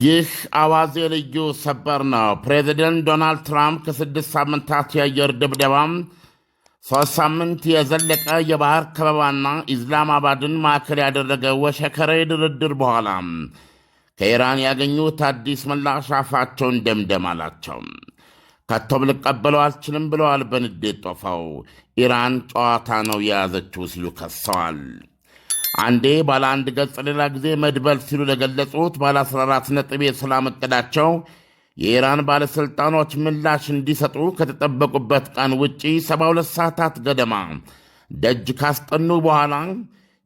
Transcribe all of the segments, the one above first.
ይህ አዋዜ ልዩ ሰበር ነው። ፕሬዚደንት ዶናልድ ትራምፕ ከ6 ሳምንታት የአየር ድብደባም 3 ሳምንት የዘለቀ የባህር ከበባና ኢስላማባድን ማዕከል ያደረገ ወሸከረ ድርድር በኋላ ከኢራን ያገኙት አዲስ ምላሽ አፋቸውን ደምደም አላቸው። ከቶም ልቀበለው አልችልም ብለዋል። በንዴት ጦፈው ኢራን ጨዋታ ነው የያዘችው ሲሉ ከሰዋል። አንዴ ባለ አንድ ገጽ ሌላ ጊዜ መድበል ሲሉ ለገለጹት ባለ 14 ነጥብ የሰላም ዕቅዳቸው የኢራን ባለሥልጣኖች ምላሽ እንዲሰጡ ከተጠበቁበት ቀን ውጪ 72 ሰዓታት ገደማ ደጅ ካስጠኑ በኋላ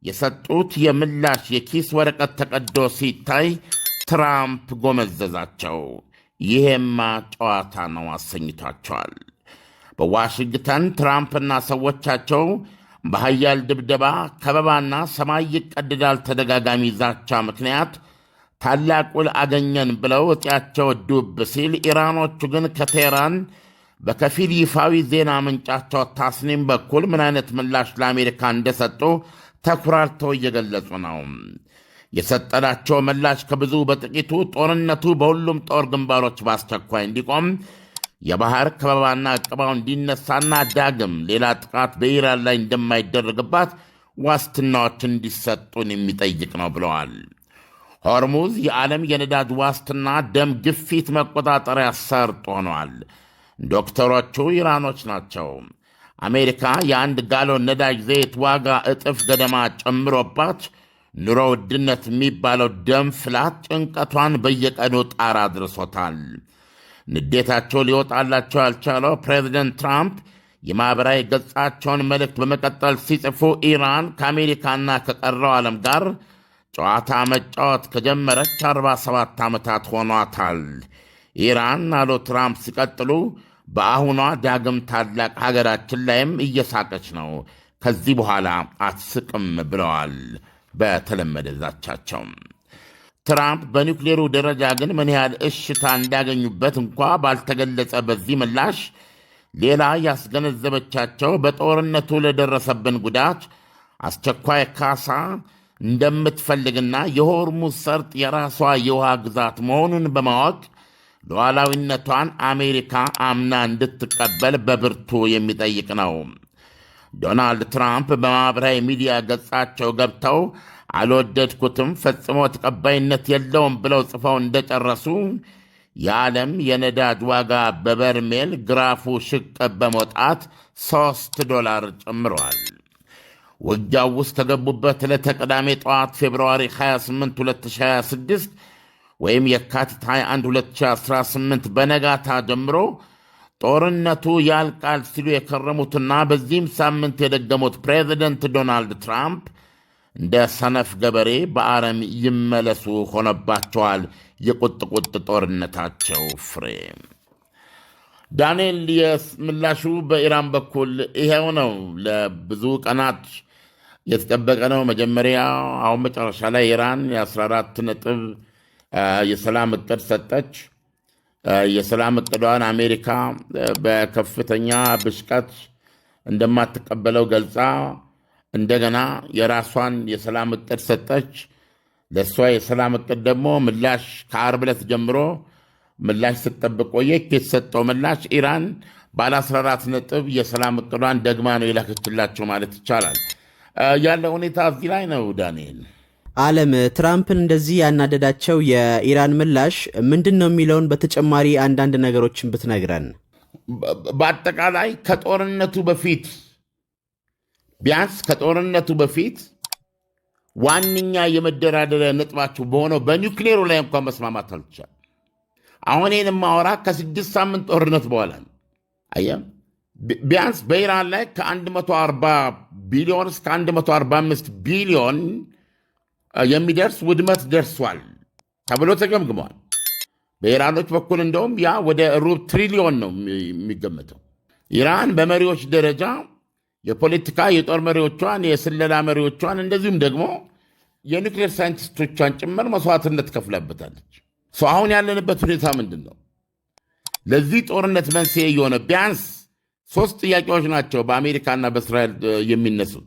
የሰጡት የምላሽ የኪስ ወረቀት ተቀዶ ሲታይ ትራምፕ ጎመዘዛቸው። ይሄማ ጨዋታ ነው አሰኝቷቸዋል። በዋሽንግተን ትራምፕና ሰዎቻቸው በኃያል ድብደባ ከበባና ሰማይ ይቀድዳል ተደጋጋሚ ዛቻ ምክንያት ታላቅ ውል አገኘን ብለው እጢያቸው ዱብ ሲል፣ ኢራኖቹ ግን ከቴህራን በከፊል ይፋዊ ዜና ምንጫቸው ታስኒም በኩል ምን አይነት ምላሽ ለአሜሪካ እንደሰጡ ተኩራርተው እየገለጹ ነው። የሰጠናቸው ምላሽ ከብዙ በጥቂቱ ጦርነቱ በሁሉም ጦር ግንባሮች በአስቸኳይ እንዲቆም፣ የባህር ከበባና ዕቀባው እንዲነሳና ዳግም ሌላ ጥቃት በኢራን ላይ እንደማይደረግባት ዋስትናዎች እንዲሰጡን የሚጠይቅ ነው ብለዋል። ሆርሙዝ የዓለም የነዳጅ ዋስትና ደም ግፊት መቆጣጠሪያ ሰርጥ ሆኗል። ዶክተሮቹ ኢራኖች ናቸው። አሜሪካ የአንድ ጋሎን ነዳጅ ዘይት ዋጋ እጥፍ ገደማ ጨምሮባት ኑሮ ውድነት የሚባለው ደም ፍላት ጭንቀቷን በየቀኑ ጣራ አድርሶታል። ንዴታቸው ሊወጣላቸው ያልቻለው ፕሬዚደንት ትራምፕ የማኅበራዊ ገጻቸውን መልእክት በመቀጠል ሲጽፉ ኢራን ከአሜሪካና ከቀረው ዓለም ጋር ጨዋታ መጫወት ከጀመረች 47 ዓመታት ሆኗታል። ኢራን አሉ ትራምፕ ሲቀጥሉ፣ በአሁኗ ዳግም ታላቅ ሀገራችን ላይም እየሳቀች ነው። ከዚህ በኋላ አትስቅም ብለዋል በተለመደ ዛቻቸው። ትራምፕ በኒውክሌሩ ደረጃ ግን ምን ያህል እሽታ እንዳገኙበት እንኳ ባልተገለጸ በዚህ ምላሽ ሌላ ያስገነዘበቻቸው በጦርነቱ ለደረሰብን ጉዳት አስቸኳይ ካሳ እንደምትፈልግና የሆርሙዝ ሰርጥ የራሷ የውሃ ግዛት መሆኑን በማወቅ ሉዓላዊነቷን አሜሪካ አምና እንድትቀበል በብርቱ የሚጠይቅ ነው። ዶናልድ ትራምፕ በማኅበራዊ ሚዲያ ገጻቸው ገብተው አልወደድኩትም፣ ፈጽሞ ተቀባይነት የለውም ብለው ጽፈው እንደጨረሱ የዓለም የነዳጅ ዋጋ በበርሜል ግራፉ ሽቅብ በመውጣት $3 ጨምረዋል። ውጊያው ውስጥ ከገቡበት ዕለተ ቅዳሜ ጠዋት ፌብርዋሪ 28 2026 ወይም የካቲት 21 2018 በነጋታ ጀምሮ ጦርነቱ ያልቃል ሲሉ የከረሙትና በዚህም ሳምንት የደገሙት ፕሬዚደንት ዶናልድ ትራምፕ እንደ ሰነፍ ገበሬ በአረም ይመለሱ ሆነባቸዋል የቁጥቁጥ ጦርነታቸው ፍሬ። ዳንኤል፣ የምላሹ በኢራን በኩል ይሄው ነው። ለብዙ ቀናት የተጠበቀ ነው። መጀመሪያ አሁን መጨረሻ ላይ ኢራን የ14 ነጥብ የሰላም ዕቅድ ሰጠች። የሰላም ዕቅዷን አሜሪካ በከፍተኛ ብሽቀት እንደማትቀበለው ገልጻ እንደገና የራሷን የሰላም ዕቅድ ሰጠች። ለእሷ የሰላም ዕቅድ ደግሞ ምላሽ ከዓርብ ዕለት ጀምሮ ምላሽ ስትጠብቅ ቆየች። የተሰጠው ምላሽ ኢራን ባለ 14 ነጥብ የሰላም ዕቅዷን ደግማ ነው የላከችላቸው ማለት ይቻላል። ያለው ሁኔታ እዚህ ላይ ነው። ዳንኤል ዓለም ትራምፕን እንደዚህ ያናደዳቸው የኢራን ምላሽ ምንድን ነው የሚለውን በተጨማሪ አንዳንድ ነገሮችን ብትነግረን። በአጠቃላይ ከጦርነቱ በፊት ቢያንስ ከጦርነቱ በፊት ዋነኛ የመደራደሪያ ነጥባቸው በሆነው በኒውክሌሩ ላይ እንኳን መስማማት አልቻለም። አሁን ይህን የማወራ ከ6 ሳምንት ጦርነት በኋላ ነው። አየህ፣ ቢያንስ በኢራን ላይ ከ140 ቢሊዮን እስከ 145 ቢሊዮን የሚደርስ ውድመት ደርሷል ተብሎ ተገምግሟል። በኢራኖች በኩል እንደውም ያ ወደ ሩብ ትሪሊዮን ነው የሚገመተው። ኢራን በመሪዎች ደረጃ የፖለቲካ የጦር መሪዎቿን፣ የስለላ መሪዎቿን እንደዚሁም ደግሞ የኒውክሌር ሳይንቲስቶቿን ጭምር መስዋዕትነት ከፍላበታለች። አሁን ያለንበት ሁኔታ ምንድን ነው? ለዚህ ጦርነት መንስኤ የሆነ ቢያንስ 3 ጥያቄዎች ናቸው በአሜሪካና በእስራኤል የሚነሱት።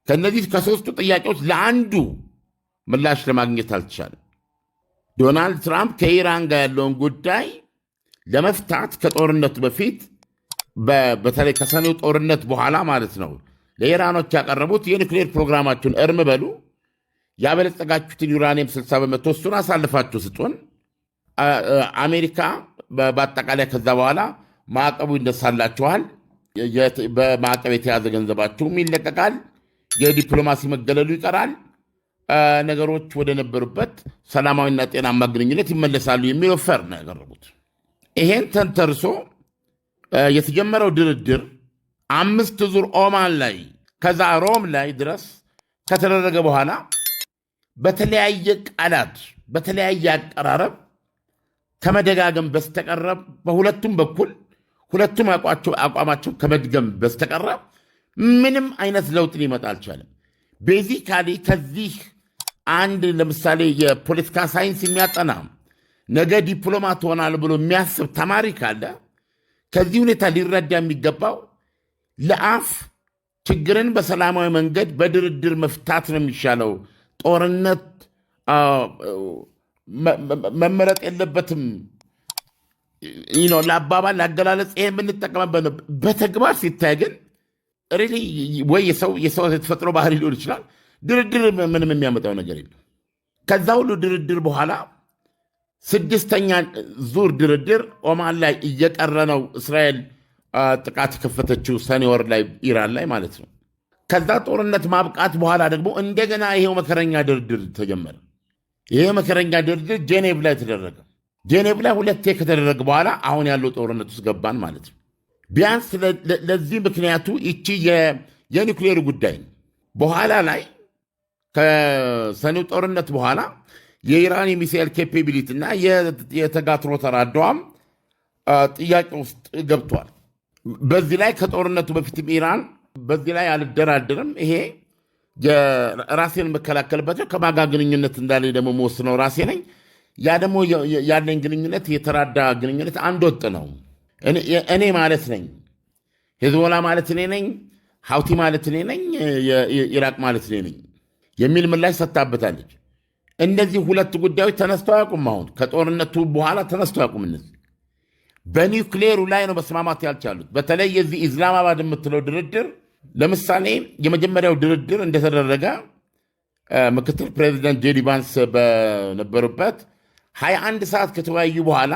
ከእነዚህ ከ3ቱ ጥያቄዎች ለአንዱ ምላሽ ለማግኘት አልተቻለም። ዶናልድ ትራምፕ ከኢራን ጋር ያለውን ጉዳይ ለመፍታት ከጦርነቱ በፊት በተለይ ከሰኔው ጦርነት በኋላ ማለት ነው ለኢራኖች ያቀረቡት የኒውክሌር ፕሮግራማችሁን እርም በሉ፣ ያበለጸጋችሁትን ዩራኒየም 60 በመቶ እሱን አሳልፋችሁ ስጡን፣ አሜሪካ በአጠቃላይ ከዛ በኋላ ማዕቀቡ ይነሳላችኋል፣ በማዕቀብ የተያዘ ገንዘባችሁም ይለቀቃል፣ የዲፕሎማሲ መገለሉ ይቀራል፣ ነገሮች ወደ ነበሩበት ሰላማዊና ጤናማ ግንኙነት ይመለሳሉ የሚል ኦፈር ነው ያቀረቡት። ይሄን ተንተርሶ የተጀመረው ድርድር 5 ዙር ኦማን ላይ ከዛ ሮም ላይ ድረስ ከተደረገ በኋላ በተለያየ ቃላት በተለያየ አቀራረብ ከመደጋገም በስተቀረብ በሁለቱም በኩል ሁለቱም አቋማቸው ከመድገም በስተቀረብ ምንም አይነት ለውጥ ሊመጣ አልቻለም። ቤዚካሊ ከዚህ አንድ ለምሳሌ የፖለቲካ ሳይንስ የሚያጠና ነገ ዲፕሎማት ሆናል ብሎ የሚያስብ ተማሪ ካለ ከዚህ ሁኔታ ሊረዳ የሚገባው ለአፍ ችግርን በሰላማዊ መንገድ በድርድር መፍታት ነው የሚሻለው። ጦርነት መመረጥ የለበትም ለአባባል ለአገላለጽ ይሄ የምንጠቀምበት ነው። በተግባር ሲታይ ግን ወይ የሰው የተፈጥሮ ባህሪ ሊሆን ይችላል። ድርድር ምንም የሚያመጣው ነገር የለም። ከዛ ሁሉ ድርድር በኋላ 6ኛ ዙር ድርድር ኦማን ላይ እየቀረ ነው። እስራኤል ጥቃት የከፈተችው ሰኔ ወር ላይ ኢራን ላይ ማለት ነው። ከዛ ጦርነት ማብቃት በኋላ ደግሞ እንደገና ይሄው መከረኛ ድርድር ተጀመረ። ይሄ መከረኛ ድርድር ጄኔቭ ላይ ተደረገ። ጄኔቭ ላይ 2 ከተደረገ በኋላ አሁን ያለው ጦርነት ውስጥ ገባን ማለት ነው። ቢያንስ ለዚህ ምክንያቱ ይቺ የኒውክሌር ጉዳይ ነው። በኋላ ላይ ከሰኔው ጦርነት በኋላ የኢራን የሚሳኤል ኬፓቢሊቲ እና የተጋትሮ ተራድኦም ጥያቄ ውስጥ ገብቷል። በዚህ ላይ ከጦርነቱ በፊትም ኢራን በዚህ ላይ አልደራደርም፣ ይሄ ራሴን መከላከልበት ከማጋ ግንኙነት እንዳለ ደግሞ መወስነው ራሴ ነኝ። ያ ደግሞ ያለኝ ግንኙነት የተራዳ ግንኙነት አንድ ወጥ ነው። እኔ ማለት ነኝ፣ ሄዝቦላ ማለት እኔ ነኝ፣ ሀውቲ ማለት እኔ ነኝ፣ ኢራቅ ማለት እኔ ነኝ የሚል ምላሽ ሰጥታበታለች። እነዚህ 2 ጉዳዮች ተነስተው አያውቁም። አሁን ከጦርነቱ በኋላ ተነስተው አያውቁም። እነዚህ በኒውክሌሩ ላይ ነው መስማማት ያልቻሉት። በተለይ የዚህ ኢስላማባድ የምትለው ድርድር ለምሳሌ የመጀመሪያው ድርድር እንደተደረገ ምክትል ፕሬዚደንት ጄዲ ቫንስ በነበሩበት 21 ሰዓት ከተወያዩ በኋላ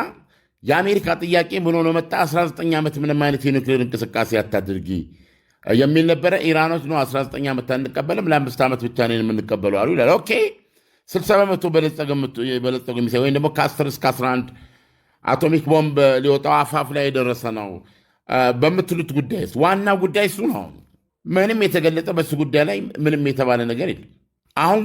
የአሜሪካ ጥያቄ ምን ሆኖ መጣ? 19 ዓመት ምንም አይነት የኒውክሌር እንቅስቃሴ አታድርጊ የሚል ነበረ። ኢራኖች ነው 19 ዓመት አንቀበልም፣ ለ5 ዓመት ብቻ ነው የምንቀበለው አሉ ይላል። ኦኬ 60 በመቶ በለጸጉ ሚሳይል ወይም ደግሞ ከ10 እስከ 11 አቶሚክ ቦምብ ሊወጣው አፋፍ ላይ የደረሰ ነው በምትሉት ጉዳይ ዋና ጉዳይ እሱ ነው። ምንም የተገለጠ በሱ ጉዳይ ላይ ምንም የተባለ ነገር የለም። አሁን